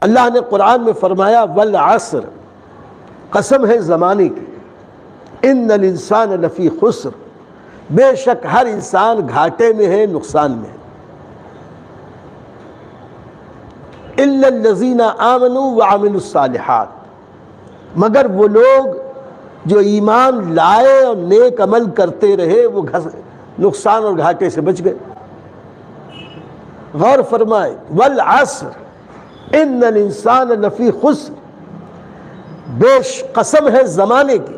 اللہ نے قرآن میں فرمایا والعصر، قسم ہے زمانے کی، ان الانسان لفی خسر، بے شک ہر انسان گھاٹے میں ہے، نقصان میں ہے، الا الذین آمنوا وعملوا الصالحات، مگر وہ لوگ جو ایمان لائے اور نیک عمل کرتے رہے وہ نقصان اور گھاٹے سے بچ گئے۔ غور فرمائے، والعصر ان الانسان لفی خسر، قسم ہے زمانے کی،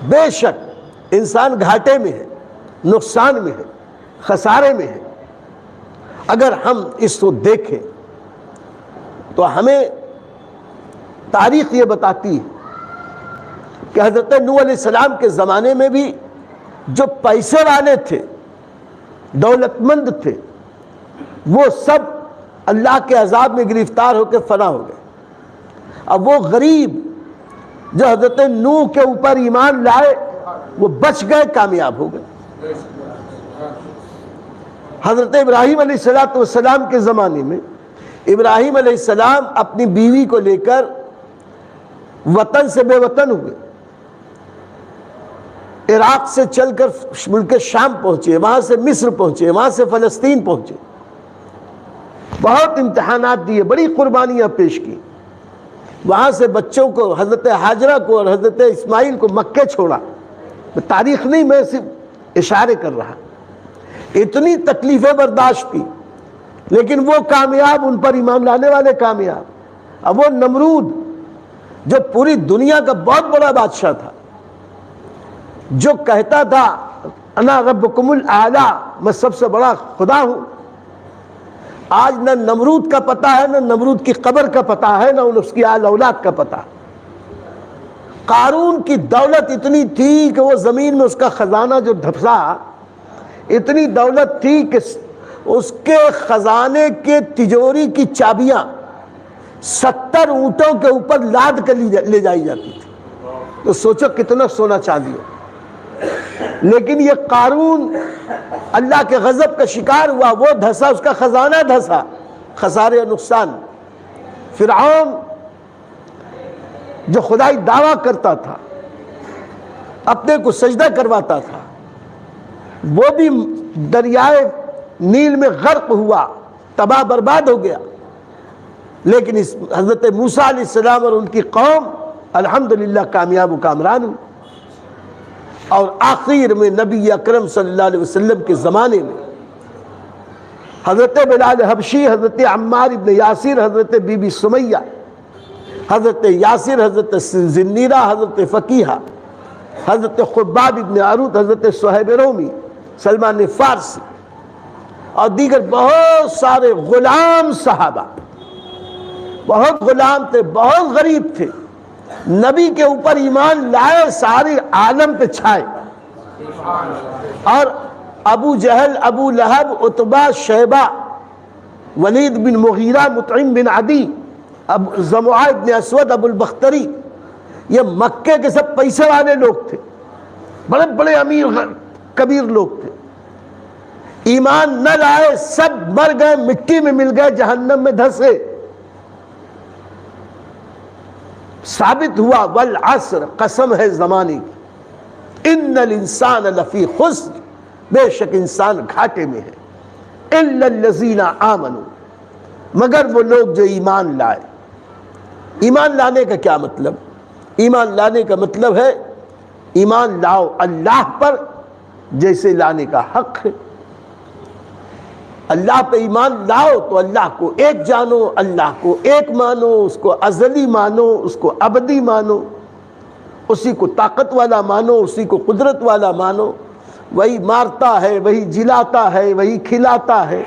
بے شک انسان گھاٹے میں ہے، نقصان میں ہے، خسارے میں ہے۔ اگر ہم اس کو دیکھیں تو ہمیں تاریخ یہ بتاتی ہے کہ حضرت نوح علیہ السلام کے زمانے میں بھی جو پیسے والے تھے، دولت مند تھے، وہ سب اللہ کے عذاب میں گرفتار ہو کے فنا ہو گئے۔ اب وہ غریب جو حضرت نوح کے اوپر ایمان لائے وہ بچ گئے، کامیاب ہو گئے۔ حضرت ابراہیم علیہ السلام کے زمانے میں ابراہیم علیہ السلام اپنی بیوی کو لے کر وطن سے بے وطن ہوئے، عراق سے چل کر ملک شام پہنچے، وہاں سے مصر پہنچے، وہاں سے فلسطین پہنچے، بہت امتحانات دیے، بڑی قربانیاں پیش کی، وہاں سے بچوں کو، حضرت حاجرہ کو اور حضرت اسماعیل کو مکے چھوڑا۔ تاریخ نہیں، میں صرف اشارے کر رہا، اتنی تکلیفیں برداشت کی، لیکن وہ کامیاب، ان پر ایمان لانے والے کامیاب۔ اب وہ نمرود جو پوری دنیا کا بہت بڑا بادشاہ تھا، جو کہتا تھا انا ربکم الاعلی، میں سب سے بڑا خدا ہوں، آج نہ نمرود کا پتہ ہے، نہ نمرود کی قبر کا پتہ ہے، نہ اس کی آل اولاد کا پتہ۔ قارون کی دولت اتنی تھی کہ وہ زمین میں اس کا خزانہ جو دھپسا، اتنی دولت تھی کہ اس کے خزانے کے تجوری کی چابیاں 70 اونٹوں کے اوپر لاد کر لے جائی جاتی تھی۔ تو سوچو کتنا سونا چاندی ہو۔ لیکن یہ قارون اللہ کے غضب کا شکار ہوا، وہ دھسا، اس کا خزانہ دھسا، خسارے اور نقصان۔ فرعون جو خدائی دعویٰ کرتا تھا، اپنے کو سجدہ کرواتا تھا، وہ بھی دریائے نیل میں غرق ہوا، تباہ برباد ہو گیا۔ لیکن اس حضرت موسیٰ علیہ السلام اور ان کی قوم الحمدللہ کامیاب و کامران ہوئی۔ اور آخر میں نبی اکرم صلی اللہ علیہ وسلم کے زمانے میں حضرت بلال حبشی، حضرت عمار ابن یاسر، حضرت بی بی سمیہ، حضرت یاسر، حضرت زنیرہ، حضرت فقیہہ، حضرت خباب ابن عروت، حضرت صہیب رومی، سلمان فارسی اور دیگر بہت سارے غلام صحابہ، بہت غلام تھے، بہت غریب تھے، نبی کے اوپر ایمان لائے، سارے عالم پہ چھائے۔ اور ابو جہل، ابو لہب، عتبہ، شیبہ، ولید بن مغیرہ، مطعم بن عدی، زمعہ بن اسود، ابو البختری، یہ مکے کے سب پیسے والے لوگ تھے، بڑے بڑے امیر کبیر لوگ تھے۔ ایمان نہ لائے، سب مر گئے، مٹی میں مل گئے، جہنم میں دھسے۔ ثابت ہوا والعصر، قسم ہے زمانے کی، ان الانسان لفی خسر، بے شک انسان گھاٹے میں ہے، الا الذین آمنوا، مگر وہ لوگ جو ایمان لائے۔ ایمان لانے کا کیا مطلب؟ ایمان لانے کا مطلب ہے ایمان لاؤ اللہ پر جیسے لانے کا حق ہے۔ اللہ پہ ایمان لاؤ تو اللہ کو ایک جانو، اللہ کو ایک مانو، اس کو ازلی مانو، اس کو ابدی مانو، اسی کو طاقت والا مانو، اسی کو قدرت والا مانو۔ وہی مارتا ہے، وہی جلاتا ہے، وہی کھلاتا ہے،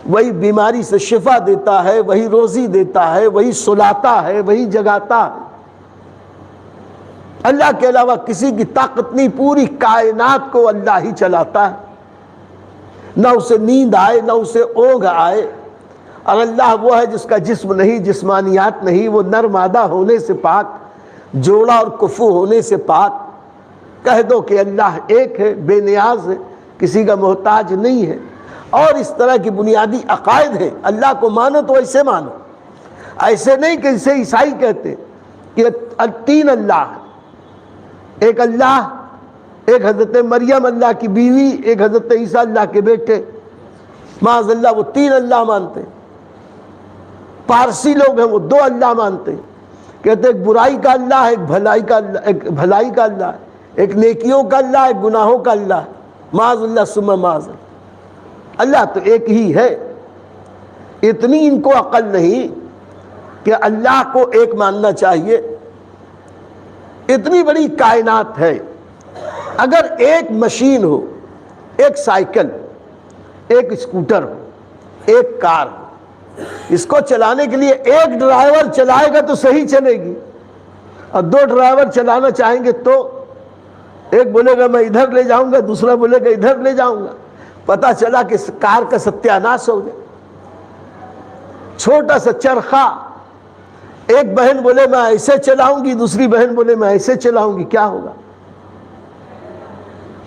وہی بیماری سے شفا دیتا ہے، وہی روزی دیتا ہے، وہی سلاتا ہے، وہی جگاتا ہے۔ اللہ کے علاوہ کسی کی طاقت نہیں، پوری کائنات کو اللہ ہی چلاتا ہے، نہ اسے نیند آئے، نہ اسے اونگ آئے۔ اور اللہ وہ ہے جس کا جسم نہیں، جسمانیات نہیں، وہ نر مادہ ہونے سے پاک، جوڑا اور کفو ہونے سے پاک۔ کہہ دو کہ اللہ ایک ہے، بے نیاز ہے، کسی کا محتاج نہیں ہے، اور اس طرح کی بنیادی عقائد ہیں۔ اللہ کو مانو تو ایسے مانو، ایسے نہیں کہ اسے عیسائی کہتے کہ تین اللہ ہے، ایک اللہ، ایک حضرت مریم اللہ کی بیوی، ایک حضرت عیسیٰ اللہ کے بیٹے، معاذ اللہ وہ تین اللہ مانتے ہیں۔ پارسی لوگ ہیں وہ دو اللہ مانتے ہیں، کہتے ایک برائی کا اللہ ہے، ایک بھلائی کا اللہ، ایک بھلائی کا اللہ ہے، ایک نیکیوں کا اللہ ہے، ایک گناہوں کا اللہ ہے، معاذ اللہ ثم معاذ اللہ۔ اللہ تو ایک ہی ہے۔ اتنی ان کو عقل نہیں کہ اللہ کو ایک ماننا چاہیے۔ اتنی بڑی کائنات ہے، اگر ایک مشین ہو، ایک سائیکل، ایک اسکوٹر ہو، ایک کار ہو، اس کو چلانے کے لیے ایک ڈرائیور چلائے گا تو صحیح چلے گی، اور دو ڈرائیور چلانا چاہیں گے تو ایک بولے گا میں ادھر لے جاؤں گا، دوسرا بولے گا ادھر لے جاؤں گا، پتہ چلا کہ کار کا ستیہ ناش ہو گیا۔ چھوٹا سا چرخہ، ایک بہن بولے میں ایسے چلاؤں گی، دوسری بہن بولے میں ایسے چلاؤں گی، کیا ہوگا؟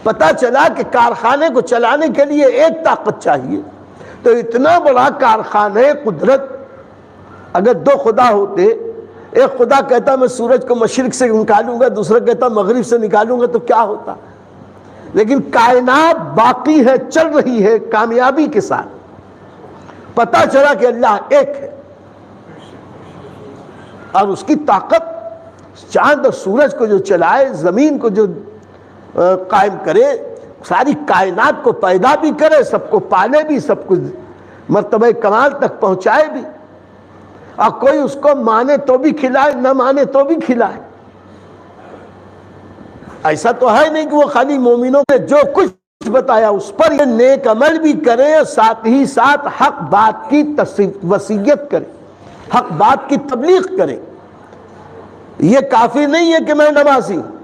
پتہ چلا کہ کارخانے کو چلانے کے لیے ایک طاقت چاہیے۔ تو اتنا بڑا کارخانہ قدرت، اگر دو خدا ہوتے، ایک خدا کہتا میں سورج کو مشرق سے نکالوں گا، دوسرا کہتا مغرب سے نکالوں گا، تو کیا ہوتا؟ لیکن کائنات باقی ہے، چل رہی ہے کامیابی کے ساتھ۔ پتہ چلا کہ اللہ ایک ہے، اور اس کی طاقت چاند اور سورج کو جو چلائے، زمین کو جو قائم کرے، ساری کائنات کو پیدا بھی کرے، سب کو پالے بھی، سب کو مرتبہ کمال تک پہنچائے بھی، اور کوئی اس کو مانے تو بھی کھلائے، نہ مانے تو بھی کھلائے۔ ایسا تو ہے نہیں کہ وہ خالی مومنوں نے جو کچھ بتایا اس پر یہ نیک عمل بھی کرے، اور ساتھ ہی ساتھ حق بات کی وصیت کرے، حق بات کی تبلیغ کرے۔ یہ کافی نہیں ہے کہ میں نمازی ہوں،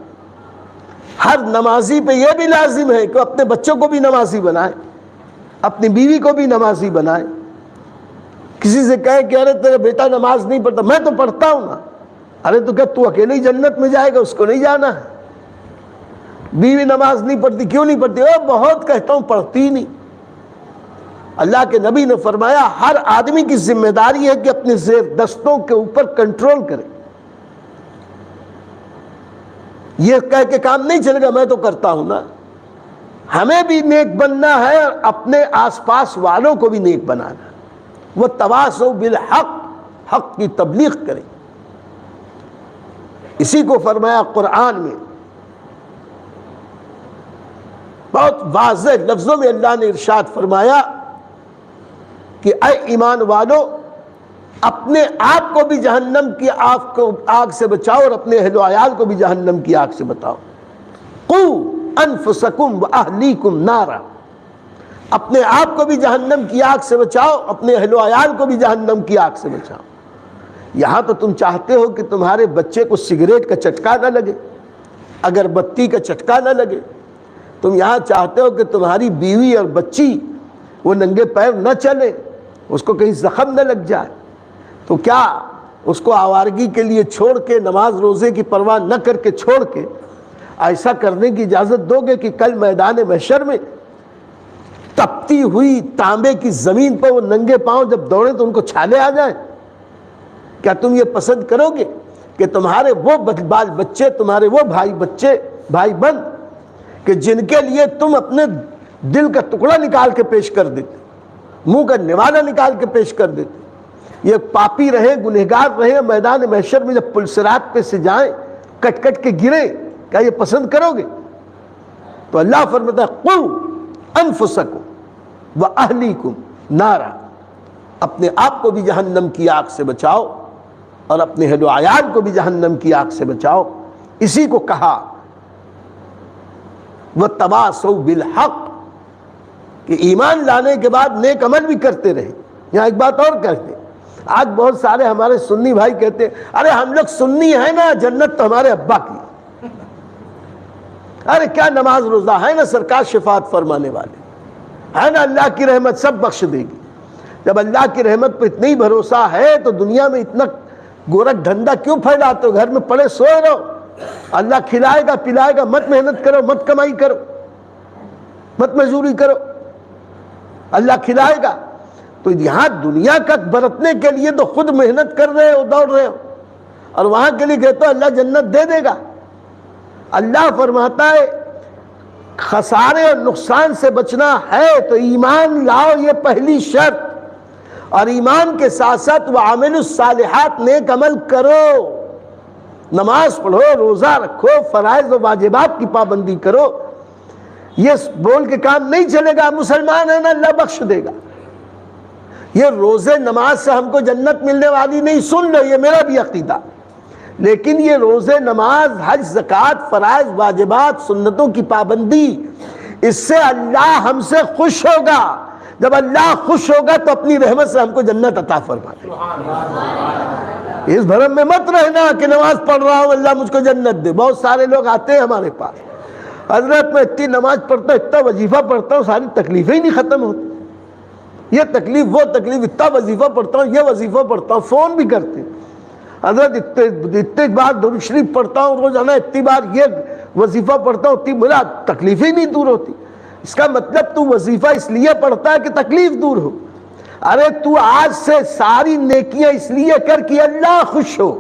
ہر نمازی پہ یہ بھی لازم ہے کہ اپنے بچوں کو بھی نمازی بنائے، اپنی بیوی کو بھی نمازی بنائے۔ کسی سے کہے کہ ارے تیرا بیٹا نماز نہیں پڑھتا، میں تو پڑھتا ہوں نا، ارے تو کہ تو اکیلے ہی جنت میں جائے گا، اس کو نہیں جانا ہے۔ بیوی نماز نہیں پڑھتی، کیوں نہیں پڑھتی؟ بہت کہتا ہوں پڑھتی نہیں۔ اللہ کے نبی نے فرمایا ہر آدمی کی ذمہ داری ہے کہ اپنے زیر دستوں کے اوپر کنٹرول کرے۔ یہ کہہ کے کام نہیں چلے گا میں تو کرتا ہوں نا، ہمیں بھی نیک بننا ہے اور اپنے آس پاس والوں کو بھی نیک بنانا ہے۔ وہ تواصوا بالحق، حق کی تبلیغ کریں۔ اسی کو فرمایا قرآن میں بہت واضح لفظوں میں، اللہ نے ارشاد فرمایا کہ اے ایمان والو، اپنے آپ کو بھی جہنم کی آگ سے بچاؤ اور اپنے اہل و عیال کو بھی جہنم کی آگ سے بچاؤ۔ قوا انفسکم واہلیکم نارا، اپنے آپ کو بھی جہنم کی آگ سے بچاؤ، اپنے اہل و عیال کو بھی جہنم کی آگ سے بچاؤ۔ یہاں تو تم چاہتے ہو کہ تمہارے بچے کو سگریٹ کا چٹکا نہ لگے، اگربتی کا چٹکا نہ لگے، تم یہاں چاہتے ہو کہ تمہاری بیوی اور بچی وہ ننگے پیر نہ چلے، اس کو کہیں زخم نہ لگ جائے، تو کیا اس کو آوارگی کے لیے چھوڑ کے، نماز روزے کی پرواہ نہ کر کے چھوڑ کے ایسا کرنے کی اجازت دو گے کہ کل میدان محشر میں تپتی ہوئی تانبے کی زمین پر وہ ننگے پاؤں جب دوڑیں تو ان کو چھالے آ جائیں؟ کیا تم یہ پسند کرو گے کہ تمہارے وہ بال بچے، تمہارے وہ بھائی بند کہ جن کے لیے تم اپنے دل کا ٹکڑا نکال کے پیش کر دیتے، منہ کا نوالا نکال کے پیش کر دیتے، یہ پاپی رہے، گنہگار رہے، میدان محشر میں جب پلسرات پہ سے جائیں کٹ کٹ کے گریں، کیا یہ پسند کرو گے؟ تو اللہ فرماتا ہے قوا انفسکم واہلیکم نارا، اپنے آپ کو بھی جہنم کی آگ سے بچاؤ اور اپنے اہل و عیال کو بھی جہنم کی آگ سے بچاؤ۔ اسی کو کہا وتواصوا بالحق، کہ ایمان لانے کے بعد نیک عمل بھی کرتے رہے۔ یہاں ایک بات اور کہتے ہیں، آج بہت سارے ہمارے سنی بھائی کہتے ہیں ارے ہم لوگ سنی ہیں نا، جنت تو ہمارے ابا کی، ارے کیا نماز روزہ ہے نا، سرکار شفاعت فرمانے والے ہے نا، اللہ کی رحمت سب بخش دے گی۔ جب اللہ کی رحمت پہ اتنی بھروسہ ہے تو دنیا میں اتنا گورکھ دھندا کیوں پھیلاتے ہو؟ گھر میں پڑے سوئے رہو، اللہ کھلائے گا پلائے گا، مت محنت کرو، مت کمائی کرو، مت مزدوری کرو، اللہ کھلائے گا۔ تو یہاں دنیا کا برتنے کے لیے تو خود محنت کر رہے ہو، دوڑ رہے ہو، اور وہاں کے لیے کہتے ہو اللہ جنت دے دے گا۔ اللہ فرماتا ہے خسارے اور نقصان سے بچنا ہے تو ایمان لاؤ، یہ پہلی شرط، اور ایمان کے ساتھ ساتھ وَعَمِلُوا الصَّالِحَاتِ نیک عمل کرو، نماز پڑھو، روزہ رکھو، فرائض و واجبات کی پابندی کرو۔ یہ بول کے کام نہیں چلے گا، مسلمان ہے نا اللہ بخش دے گا، یہ روزے نماز سے ہم کو جنت ملنے والی نہیں، سن لو یہ میرا بھی عقیدہ، لیکن یہ روزے نماز، حج، زکوٰۃ، فرائض، واجبات، سنتوں کی پابندی، اس سے اللہ ہم سے خوش ہوگا۔ جب اللہ خوش ہوگا تو اپنی رحمت سے ہم کو جنت عطا فرمائے۔ اس بھرم میں مت رہنا کہ نماز پڑھ رہا ہوں اللہ مجھ کو جنت دے۔ بہت سارے لوگ آتے ہیں ہمارے پاس، حضرت میں اتنی نماز پڑھتا ہوں، اتنا وظیفہ پڑھتا ہوں، ساری تکلیفیں ہی نہیں ختم ہوتی، یہ تکلیف وہ تکلیف، اتنا وظیفہ پڑھتا ہوں، یہ وظیفہ پڑھتا ہوں، فون بھی کرتے ہیں حضرت اتنے بار درود شریف پڑھتا ہوں روزانہ، اتنی بار یہ وظیفہ پڑھتا ہوں، اتنی بلا تکلیفیں نہیں دور ہوتی۔ اس کا مطلب تو وظیفہ اس لیے پڑھتا ہے کہ تکلیف دور ہو۔ ارے تو آج سے ساری نیکیاں اس لیے کر کہ اللہ خوش ہو،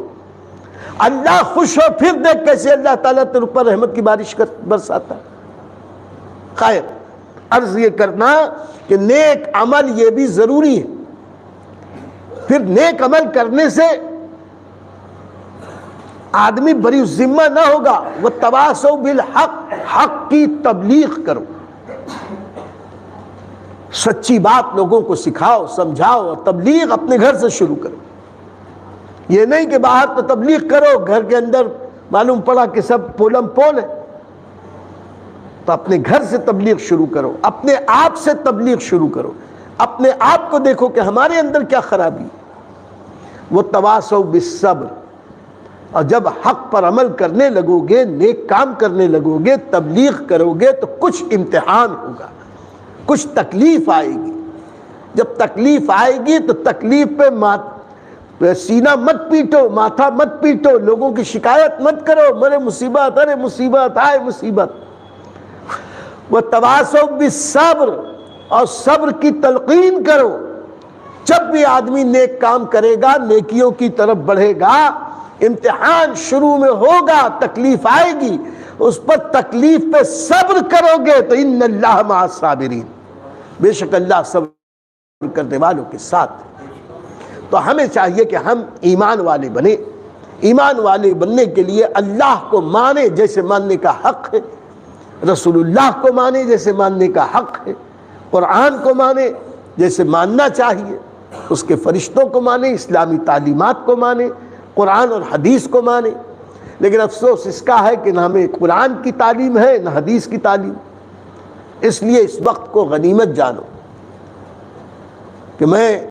اللہ خوش ہو، پھر دیکھ کیسے اللہ تعالیٰ تیرے اوپر رحمت کی بارش برساتا ہے۔ خیر، عرض یہ کرنا کہ نیک عمل یہ بھی ضروری ہے۔ پھر نیک عمل کرنے سے آدمی بری ذمہ نہ ہوگا، وَتَوَاصَوْا بِالْحَقِّ، حق کی تبلیغ کرو، سچی بات لوگوں کو سکھاؤ، سمجھاؤ، اور تبلیغ اپنے گھر سے شروع کرو۔ یہ نہیں کہ باہر تو تبلیغ کرو، گھر کے اندر معلوم پڑا کہ سب پولم پول ہے، تو اپنے گھر سے تبلیغ شروع کرو، اپنے آپ سے تبلیغ شروع کرو، اپنے آپ کو دیکھو کہ ہمارے اندر کیا خرابی ہے۔ وَتَوَاصَوْا بِالصَّبْرِ، اور جب حق پر عمل کرنے لگو گے، نیک کام کرنے لگو گے، تبلیغ کرو گے تو کچھ امتحان ہوگا، کچھ تکلیف آئے گی۔ جب تکلیف آئے گی تو تکلیف پہ سینہ مت پیٹو، ماتھا مت پیٹو، لوگوں کی شکایت مت کرو، مرے مصیبت، ارے مصیبت، آئے مصیبت۔ وَتَوَاصَوْا بِالصَّبْرِ، اور صبر کی تلقین کرو۔ جب بھی آدمی نیک کام کرے گا، نیکیوں کی طرف بڑھے گا، امتحان شروع میں ہوگا، تکلیف آئے گی، اس پر تکلیف پہ صبر کرو گے تو ان اللہ مع الصابرین، بے شک اللہ صبر کرنے والوں کے ساتھ۔ تو ہمیں چاہیے کہ ہم ایمان والے بنیں۔ ایمان والے بننے کے لیے اللہ کو مانے جیسے ماننے کا حق ہے، رسول اللہ کو مانے جیسے ماننے کا حق ہے، قرآن کو مانے جیسے ماننا چاہیے، اس کے فرشتوں کو مانے، اسلامی تعلیمات کو مانے، قرآن اور حدیث کو مانے۔ لیکن افسوس اس کا ہے کہ نہ ہمیں قرآن کی تعلیم ہے نہ حدیث کی تعلیم۔ اس لیے اس وقت کو غنیمت جانو کہ میں